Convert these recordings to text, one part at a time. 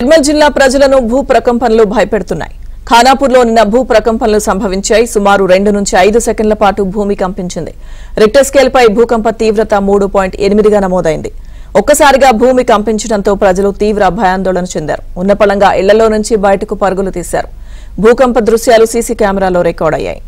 నిర్మల్ జిల్లా ప్రజలను భూ ప్రకంపనలు భయపెడుతున్నాయి. ఖానాపూర్లో నిన్న భూ ప్రకంపనలు సంభవించాయి. సుమారు 2 నుంచి 5 సెకండ్ల పాటు భూమి కంపించింది. రిక్టర్ స్కేల్పై భూకంప తీవ్రత 3.8గా నమోదైంది. ఒక్కసారిగా భూమి కంపించడంతో ప్రజలు తీవ్ర భయాందోళన చెందారు. ఉన్నపళంగా ఇళ్లలో నుంచి బయటకు పరుగులు తీశారు. భూకంప దృశ్యాలు సీసీ కెమెరాలో రికార్డ్ అయ్యాయి.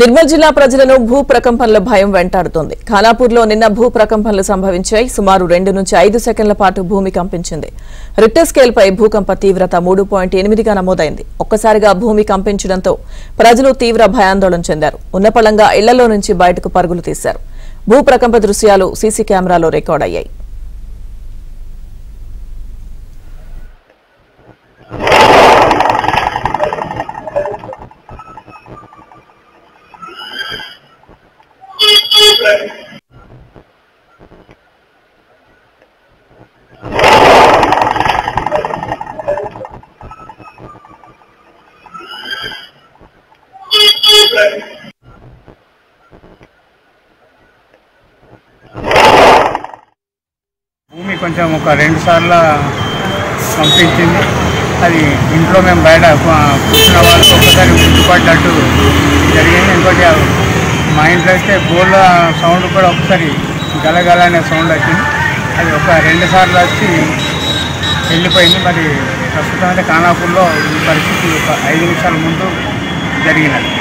నిర్మల్ జిల్లా ప్రజలను భూ ప్రకంపనల భయం వెంటాడుతోంది. ఖానాపూర్లో నిన్న భూ ప్రకంపనలు సంభవించాయి. సుమారు 2 నుంచి 5 సెకండ్ల పాటు భూమి కంపించింది. రిక్టర్ స్కేల్పై భూకంప తీవ్రత 3.8గా నమోదైంది. ఒక్కసారిగా భూమి కంపించడంతో ప్రజలు తీవ్ర భయాందోళన చెందారు. ఉన్నపళంగా ఇళ్లలో నుంచి బయటకు పరుగులు తీశారు. భూ ప్రకంప దృశ్యాలు సీసీ కెమెరాలో రికార్డ్ అయ్యాయి. భూమి కొంచెం ఒక 2 సార్లు కంపించింది. అది ఇంట్లో మేము బయట కూర్చున్న వాళ్ళకి ఒక్కసారి గుర్తుపడ్డట్టు జరిగింది. ఇంకోటి మా ఇంట్లో అయితే బోర్ల సౌండ్ కూడా ఒకసారి గలగల అనే సౌండ్ వచ్చింది. అది ఒక 2 సార్లు వచ్చి వెళ్ళిపోయింది. మరి ప్రస్తుతం అయితే ఖానాపూర్లో ఈ పరిస్థితి ఒక 5 నిమిషాల ముందు జరిగినది.